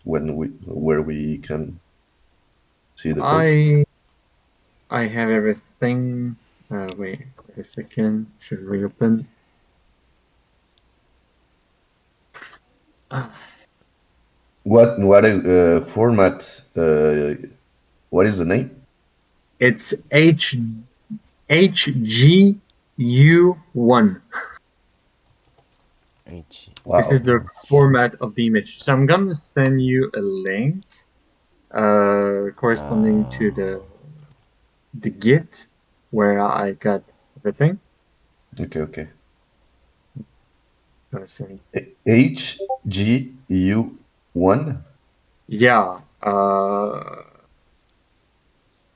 where we can see the code? I I have everything. Wait a second. Should reopen. Ah, What format? What is the name? it's HGU1. H. This is Wow. the format of the image. So I'm gonna send you a link corresponding to the Git where I got everything. Okay, okay. Gonna send. HGU1. Yeah.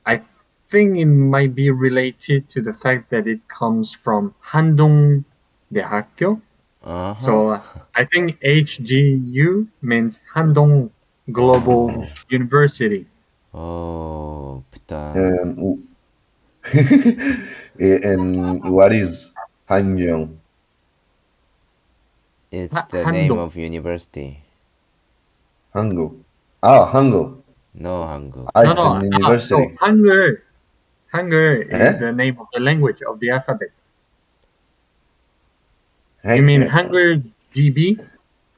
I think it might be related to the fact that it comes from Handong 대학교. Uh-huh. So I think HGU means Handong Global Oh. University. Oh, puta. And and what is Hanyang? It's the name Handong. of university. Hangul. Ah, Hangul. No Hangul. Ah, No, it's an no. So university. Hangul is Eh? the name of the language of the alphabet. You Hey, mean Hangul DB?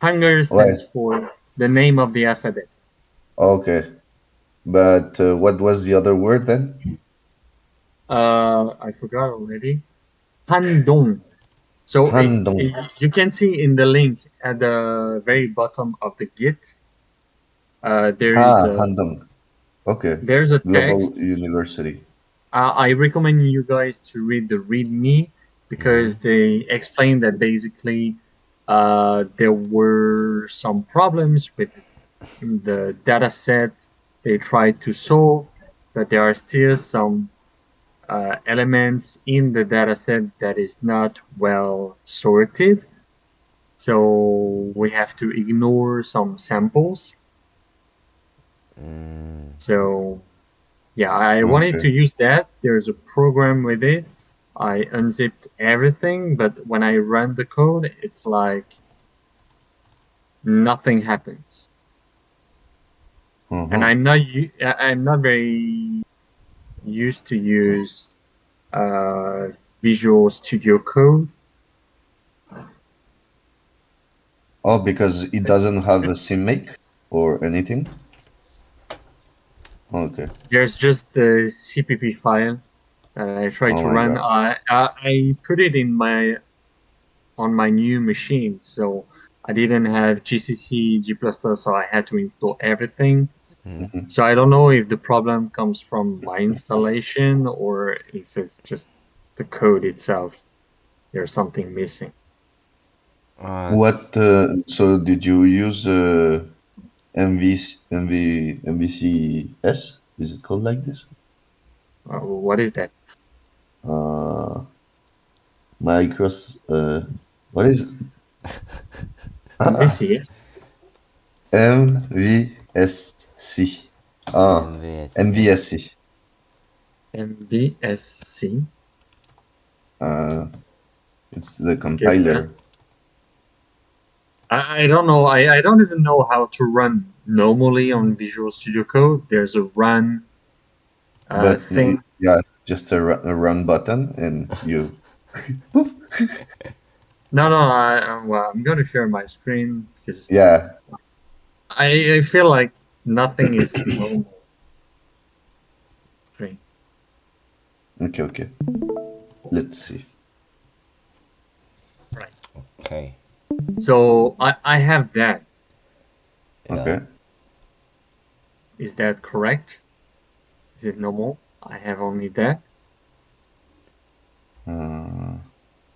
Hangul stands wait. for the name of the alphabet. Okay. But what was the other word then? I forgot already. Handong. So Handong. you can see in the link at the very bottom of the Git, there is Ah, Handong. Okay. there's a Global text. University. I recommend you guys to read the README Mm-hmm. because they explain that basically there were some problems with the data set they tried to solve, but there are still some elements in the data set that is not well sorted. So we have to ignore some samples. Mm. So yeah, I wanted Okay. to use that. There's a program with it. I unzipped everything, but when I run the code, it's like nothing happens. And Uh-huh. I'm not very used to use uh, Visual Studio Code. Oh, because it doesn't have a CMake or anything? Okay. There's just the CPP file that I tried Oh to my run. God. I put it in my on my new machine, so I didn't have GCC, G++, so I had to install everything. Mm. Mhm. So I don't know if the problem comes from my installation or if it's just the code itself. There's something missing. What, so did you use MVCS? Is it called like this? What is that? Uh, Micros, what is MVCS? MVSC? Ah, MVSC. MVSC. MVSC? Uh, it's the Okay. compiler. I don't know. I don't even know how to run normally on Visual Studio Code. There's a run But thing. yeah, just a run button and you. No, no. Well, I'm gonna share my screen because Yeah. I feel like nothing is normal. Screen. Okay, okay. Let's see. Right. Okay. So I have that. Yeah. Okay. Is that correct? Is it normal? I have only that. Uh,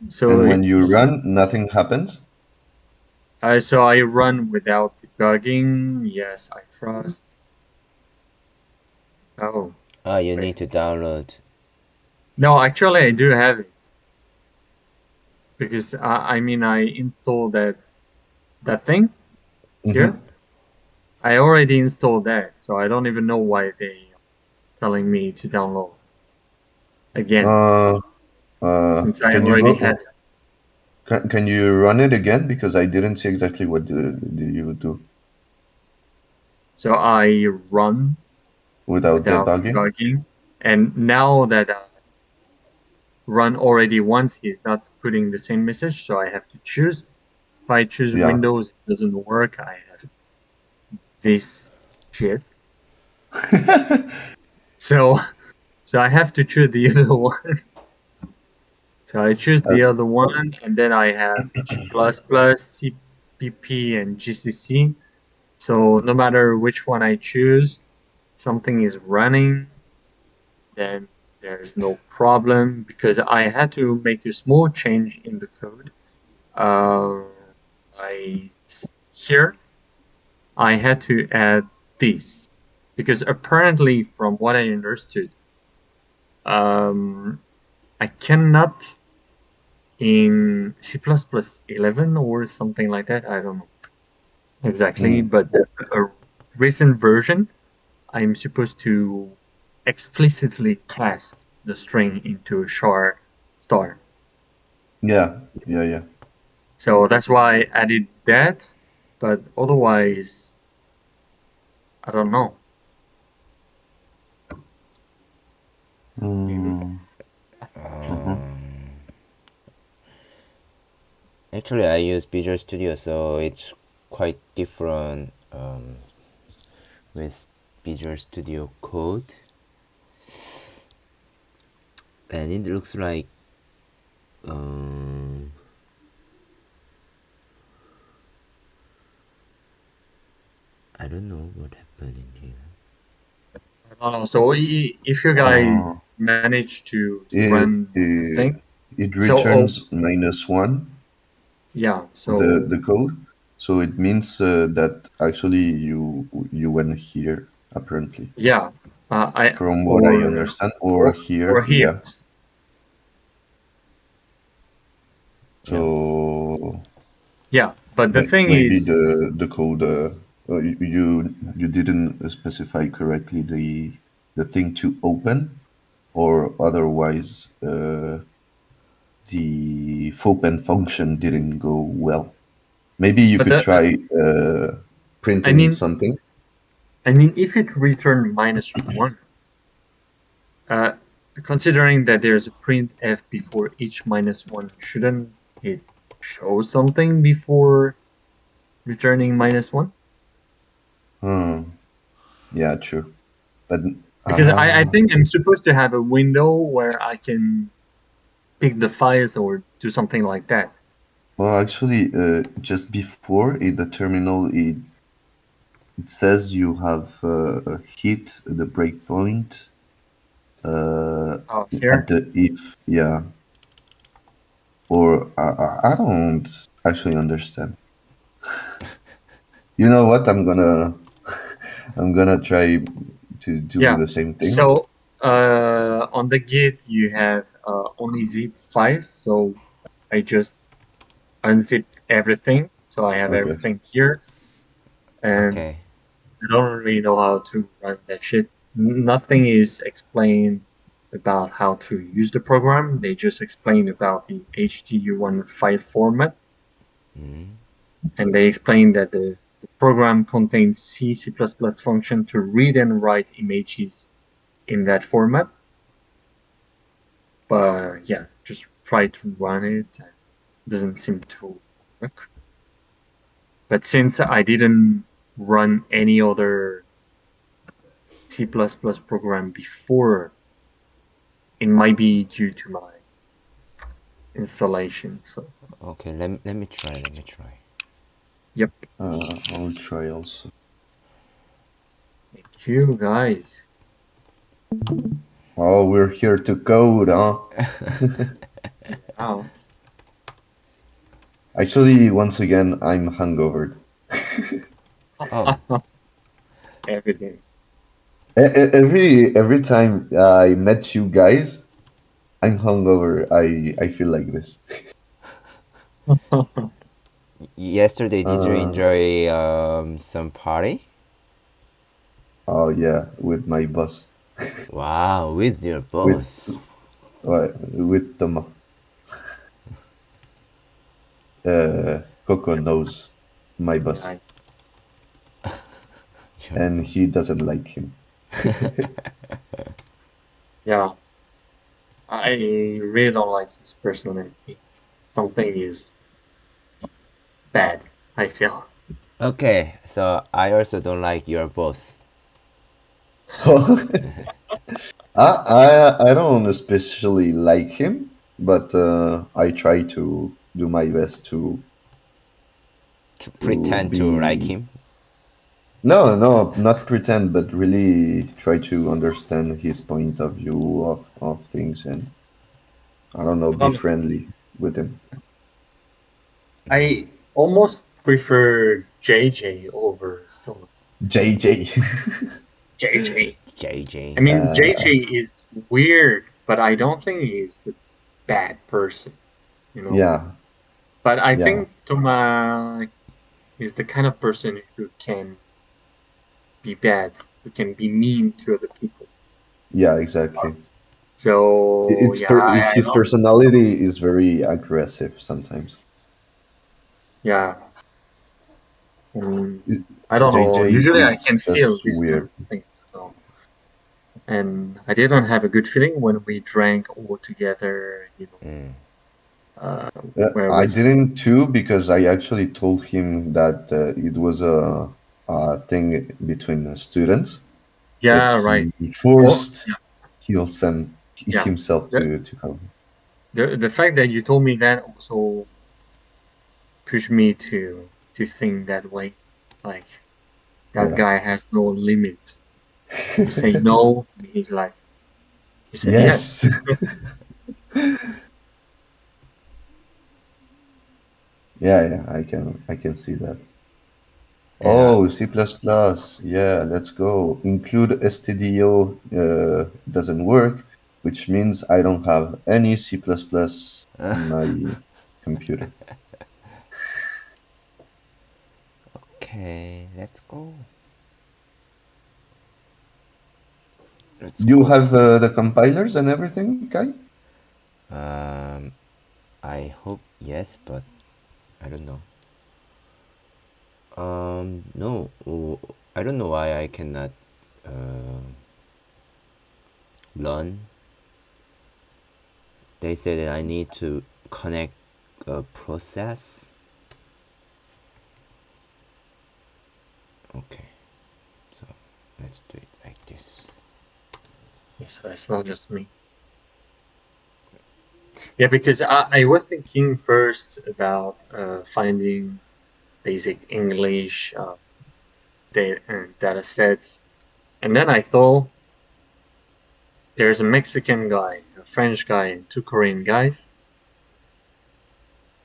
So and when you run, nothing happens. so I run without debugging. Yes, I trust. Oh, Ah, you wait. need to download. No, actually, I do have it because I mean I installed that thing here. Mm-hmm. I already installed that, so I don't even know why they are telling me to download again Uh, since I can you already had go? it. Can you run it again? Because I didn't see exactly what do you do. So I run Without without debugging? debugging. And now that I run already once, he's not putting the same message, so I have to choose. If I choose Yeah. Windows, it doesn't work. I have this shit. So so I have to choose the other one. So I choose Uh, the other one, and then I have G++, CPP, and GCC. So no matter which one I choose, something is running, then there's no problem because I had to make a small change in the code. Uh, here I had to add this because apparently, from what I understood, I cannot in C++11 or something like that. I don't know exactly, mm, but a recent version, I'm supposed to explicitly cast the string into a char star. yeah, yeah, yeah. So that's why I added that, but otherwise, I don't know. Maybe. Mm, mhm. Actually, I use Visual Studio, so it's quite different with Visual Studio Code, and it looks like um, I don't know what happened in here. I don't know. So if you Uh, guys manage to it, run the it thing, it so returns -1 yeah, the so code, so it means that actually you went here apparently, yeah, I from what I understand, or or here, here, yeah. Yeah. So yeah. But the thing maybe is, the code you didn't specify correctly the thing to open, or otherwise the open function didn't go well. Maybe you but could the try I printing mean, something. if it returned -1, uh, considering that there's a printf before each -1, shouldn't it show something before returning -1? Hmm. Yeah, true. But Because I uh, think I'm supposed to have a window where I can pick the files or do something like that. well, actually, just before in the terminal, it says you have hit the breakpoint Oh, at here. the if, yeah. Or I don't actually understand. You know what? I'm gonna try to do Yeah. the same thing. So on the Git you have only zip files. So I just unzipped everything. So I have Okay. everything here, and Okay. I don't really know how to run that shit. Nothing is explained about how to use the program. They just explain about the HTTP1 file format, Mm. and they explain that the program contains C++ function to read and write images in that format. But yeah, just try to run it. And it doesn't seem to work. But since I didn't run any other C++ program before, it might be due to my installation. So, Okay. Let me try. Let me try. yep. I'll try also. Thank you, guys. Oh, we're here to code, huh? Wow. Actually, once again, I'm hungover. Oh, Everything. Every time I met you guys, I'm hungover. I feel like this. yesterday did you Uh, enjoy some party? oh yeah, with my boss, Wow, with your with boss. with Thomas. Coco knows my boss. Yeah, and he doesn't like him. Yeah, I really don't like his personality. Something is bad, I feel. Okay, so I also don't like your boss. I don't especially like him, but I try to do my best To to pretend to like be him. no, not pretend, but really try to understand his point of view of things, and I don't know, be Um, friendly with him. I almost prefer JJ over Thomas. JJ. JJ. I JJ. mean, JJ uh, is weird, but I don't think he's a bad person, you know. yeah, But I yeah, think Thomas is the kind of person who can be bad, who can be mean to other people. yeah, exactly. So It's yeah, I his don't. personality is very aggressive sometimes. Yeah, I don't know. JJ Usually, I is can feel just these kind of weird. things. So, and I didn't have a good feeling when we drank all together. Mm. Uh, where I was? didn't too because I actually told him that it was a thing between the students, but Yeah, right. he Well, forced yeah, yeah. himself The, to come. the fact that you told me that also pushed me to think that way. Like that Yeah. guy has no limits. You say no, he's like, you said yes. Yes. Yeah, yeah, I can see that. And Oh, C++. Yeah, let's go. Include stdio doesn't work, which means I don't have any C++ in my computer. okay, let's go. Let's You go. have the compilers and everything, Kai? Um, I hope yes, but I don't know. No, I don't know why I cannot uh, learn. They say that I need to connect a process. Okay, so let's do it like this. So it's not just me. Yeah, because I was thinking first about finding basic English data sets, and then I thought there's a Mexican guy, a French guy, and two Korean guys.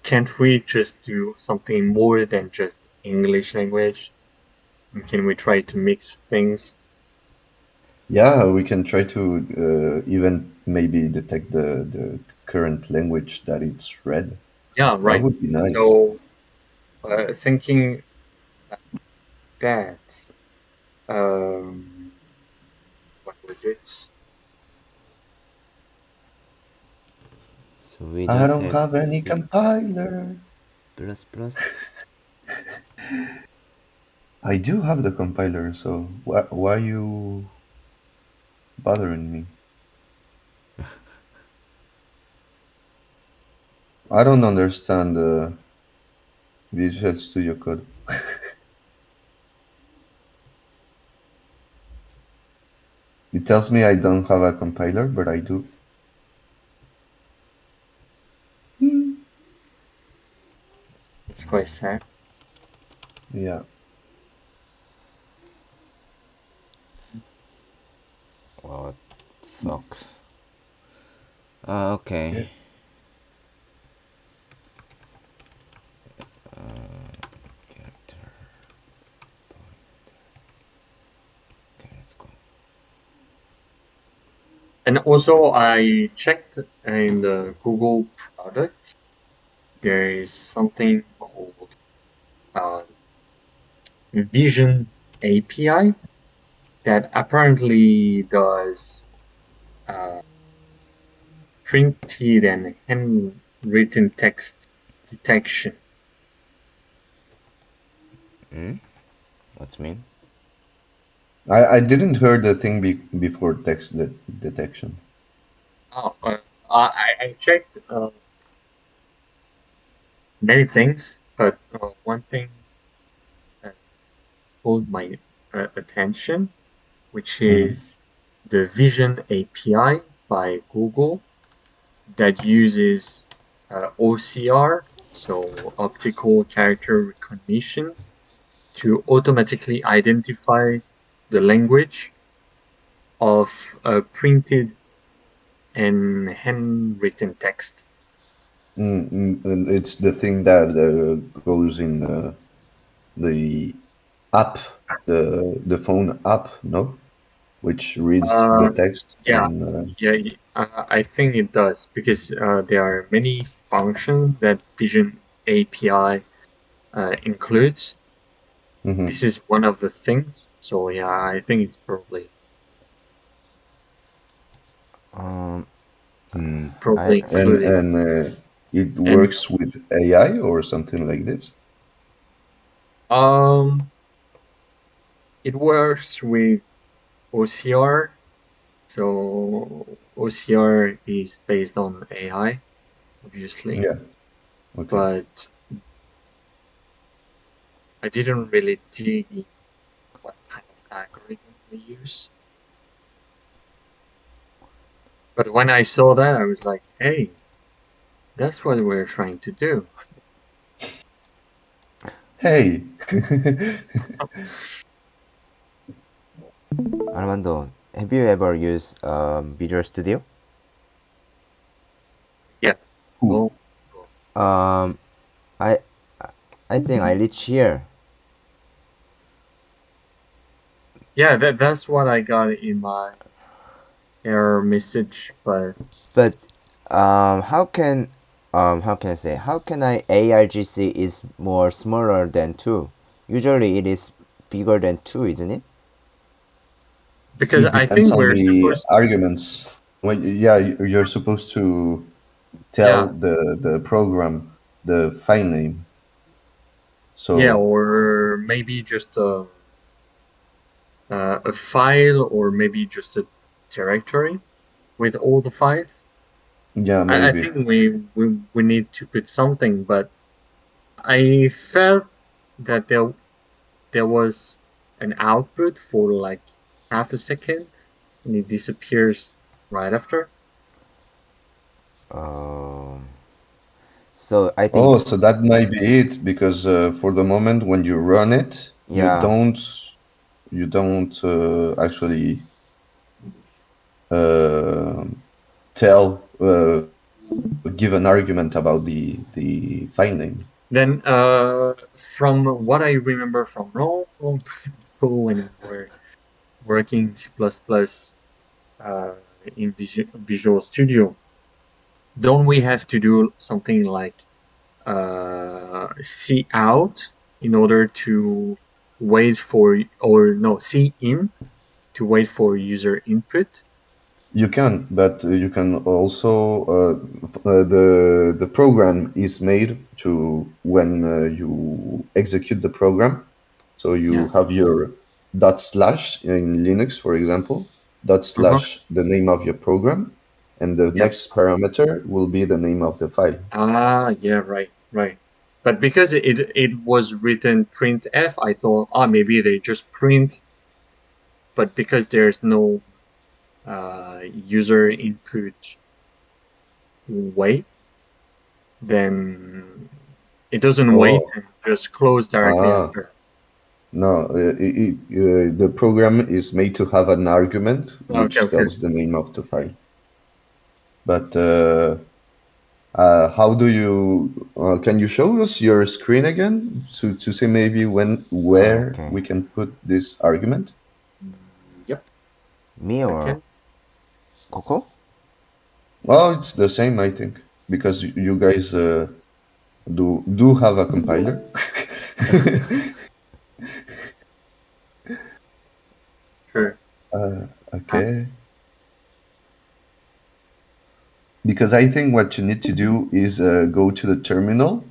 Can't we just do something more than just English language? And can we try to mix things? Yeah, we can try to even maybe detect the current language that it's read. Yeah, That right. would be nice. So thinking that, um, what was it? So we I just don't said have any C compiler. plus plus. I do have the compiler, so why you bothering me? I don't understand Visual Studio Code. It tells me I don't have a compiler, but I do. Hmm. It's quite sad. Yeah. What fuck? Okay. Yeah. Character. Okay, let's go. And also, I checked in the Google products. There is something called uh, Vision API that apparently does uh, printed and handwritten text detection. Hmm? What's mean? I didn't hear the thing before text detection. Oh, I checked many things, but one thing that pulled my attention, which Mhm. is the Vision API by Google that uses OCR, so optical character recognition, to automatically identify the language of printed and handwritten text. And it's the thing that goes in the app, the phone app, no? Which reads the Uh, text yeah, and I think it does because there are many functions that Vision API includes. mhm. This is one of the things. So yeah, I think it's probably Um, Mm. I probably And included. it And works with AI or something like this. um, it works with OCR. So OCR is based on AI, obviously, Yeah. Okay. but I didn't really dig in what kind of algorithm they use. But when I saw that, I was like, hey, that's what we're trying to do. Hey. Armando, have you ever used Visual Studio? Yeah. Cool. Oh, Um, I I think I reach here, yeah, that's what I got in my error message. But but how can I say, how can I ARGC is more smaller than 2? Usually it is bigger than 2, isn't it? because It I depends think on we're the supposed, arguments. When yeah, you're supposed to tell yeah, the program the file name. yeah, So or maybe just a file, or maybe just a directory with all the files. yeah, I maybe. think we need to put something, but I felt that there was an output for like half a second and it disappears right after. Um, so I think, Oh, so that might be it because for the moment when you run it, yeah. you don't actually uh, tell give an argument about the file name. Then, from what I remember from long time ago when we were working C++ uh, in Visual Studio, don't we have to do something like see out in order to wait for, or no, see in to wait for user input? You can, but you can also the program is made to when you execute the program. So you Yeah. have your dot slash in Linux, for example, dot Uh-huh. slash the name of your program, and the Yeah. next parameter will be the name of the file. Ah, yeah, right, right. But because it was written printf, I thought, oh, maybe they just print, but because there's no user input wait, then it doesn't wait Oh, and just close directly ah, after. no, the program is made to have an argument Okay, which okay. tells the name of the file. But how do you can you show us your screen again to see maybe when where Okay. we can put this argument? Yep. Me or Second. Coco? Well, it's the same, I think, because you guys do have a compiler. Sure. Uh, Okay. Because I think what you need to do is go to the terminal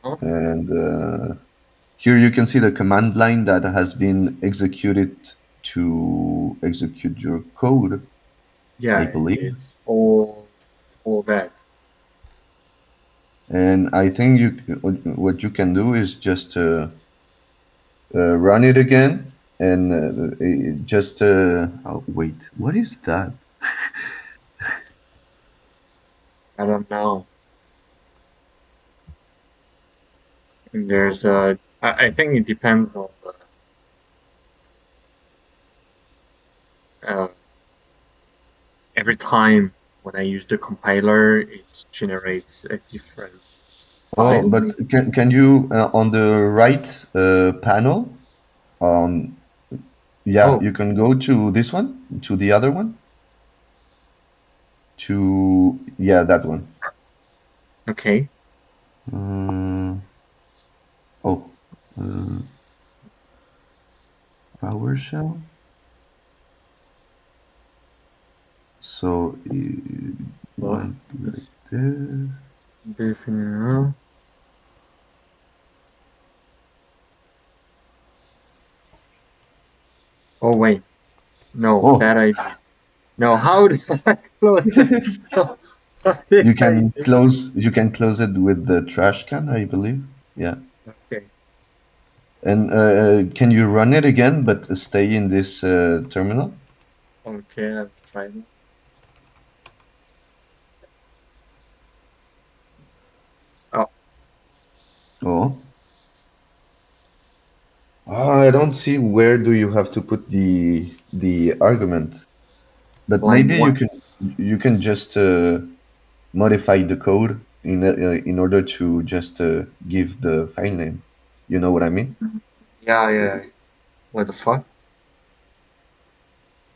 uh-huh. and Here you can see the command line that has been executed to execute your code, Yeah, I believe. it's all that. And I think what you can do is just run it again and just oh wait, what is that? I don't know. And there's I think it depends on the uh, every time when I use the compiler, it generates a different Oh, file. but Maybe? can you on the right panel on yeah, Oh, you can go to this one, to the other one, to yeah, that one. okay. Uh, oh, uh, PowerShell. So it Well, went like this this. definitely. Oh wait, no, Oh, that I no. How did I close it? How did I do? you can close it with the trash can, I believe. Yeah. Okay, And can you run it again, but stay in this terminal? okay, I'll try that. Oh, Oh. I don't see where do you have to put the argument. But like maybe what? you can just modify the code in order to just give the file name. You know what I mean? Yeah, yeah. What the fuck?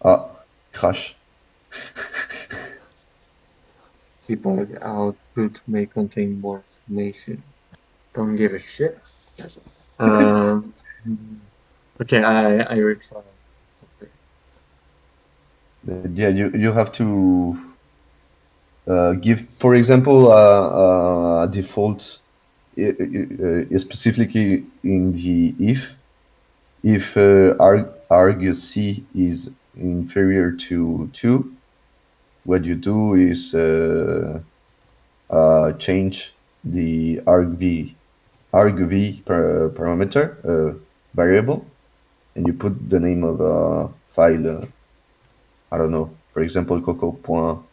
Ah, crash. People output may contain more information. Don't give a shit. Um. Okay, I retry something. Yeah, you have to give, for example, a default specifically in the if arg c is inferior to 2, what you do is change the argv parameter variable, and you put the name of a file. I don't know, for example, coco.hgu1.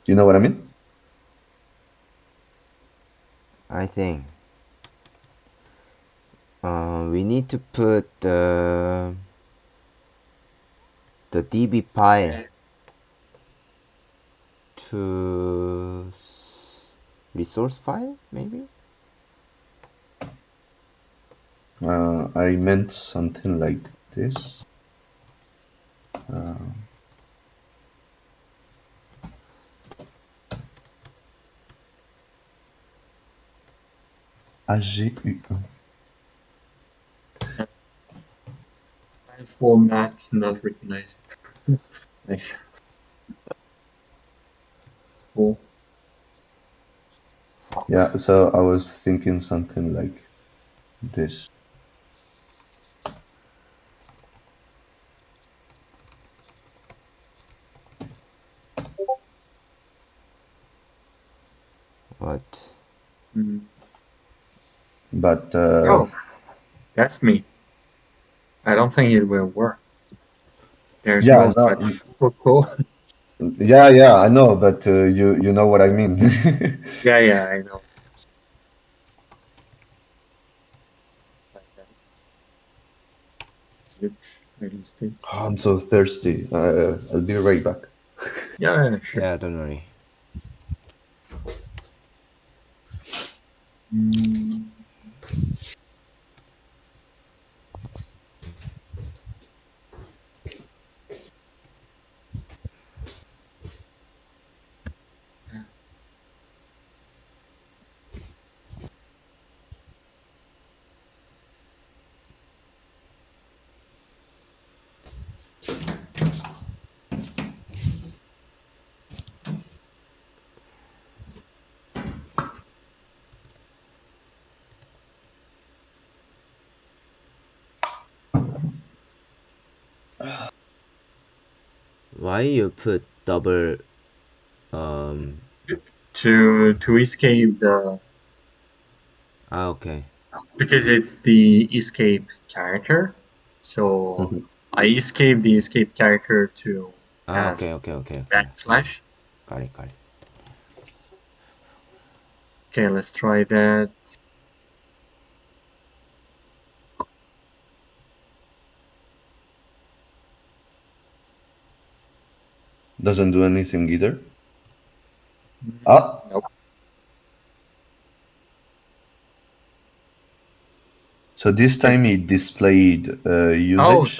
You know what I mean? I think we need to put the db file to resource file, maybe. I meant something like this. AGU1. File format not recognized. Nice. Cool. Yeah, so I was thinking something like this. What? Mm. But Oh, that's me. I don't think it will work. There's yeah, no no, such Coco. yeah, I know, but you know what I mean. Yeah, yeah, I know. Like that. Is it real estate? I'm so thirsty. I'll be right back. Yeah, yeah, sure. Yeah, don't worry. Mm. Why you put double to escape the okay. because it's the escape character. So I escape the escape character to have Okay. backslash. Got it. Okay, let's try that. Doesn't do anything either. Ah, Nope. so this time it displayed Oh, usage.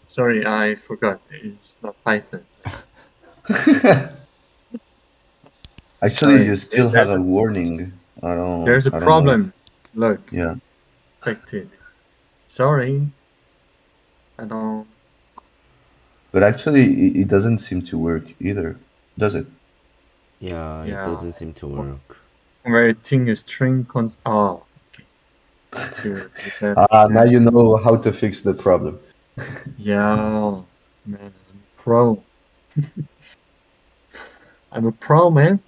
sorry. I forgot. It's not Python. Actually, Sorry. you still have a warning. There's a I don't know. problem. Look, Yeah, affected. Sorry. I don't. but actually, it doesn't seem to work either, does it? Yeah, it Yeah. doesn't seem to work. Converting a string Oh, okay. To do that. Now you know how to fix the problem. Yeah, man, I'm pro. I'm a pro, man.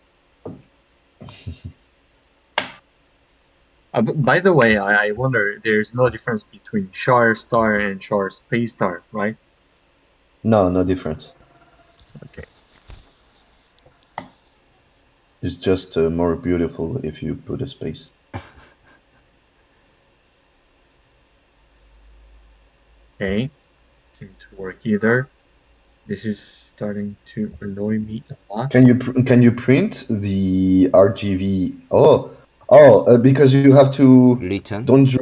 By the way, I wonder, there's no difference between char star and char space star, right? No, no difference. Okay. It's just more beautiful if you put a space. Okay. Seem to work either. This is starting to annoy me a lot. Can you print the RGB? Because you have to Return? don't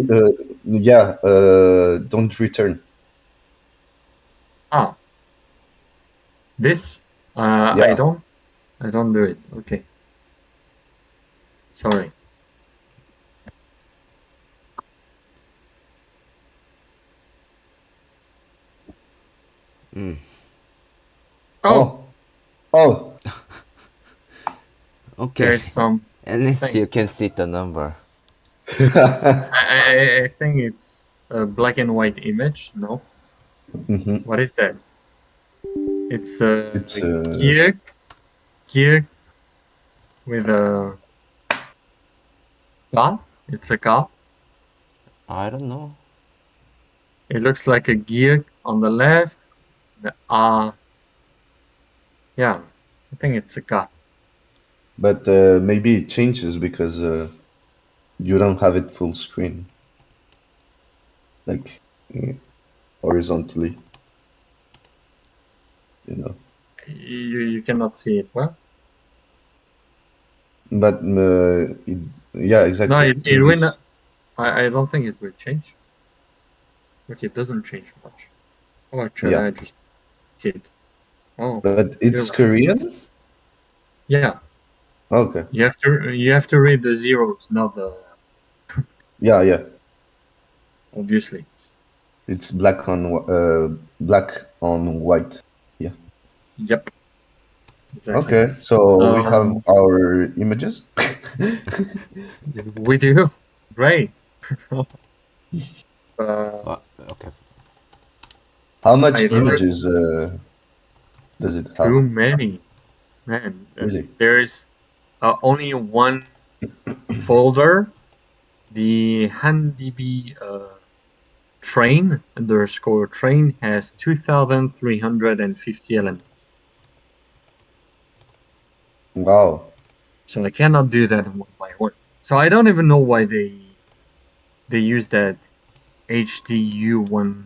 return. Ah, this? Yeah. I don't do it. Okay. Sorry. Mm. Oh, Oh. Okay. there's some At least thing. you can see the number. I think it's a black and white image. No, Mhm. what is that? It's a It's geek with a ka. It's a ka. I don't know. It looks like a geek on the left. The yeah, I think it's a ka. but maybe it changes because you don't have it full screen, like horizontally. You know. You cannot see it well. But yeah, No, exactly. it Maybe. will. I don't think it will change. Okay, it doesn't change much. Oh, actually, Yeah, I just hit. Oh, but you're it's right. Korean. Yeah, Okay. you have to read the zeros, not the Yeah. obviously. It's black on white. Yeah. Yep, exactly. Okay. So we have Um, our images. we do great. Okay. How I much don't images does it too have? many, man. Really? There's only one folder, the HanDB train underscore train has 2,350 elements. Wow. So I cannot do that one by one. So I don't even know why they use that HDU1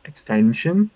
extension.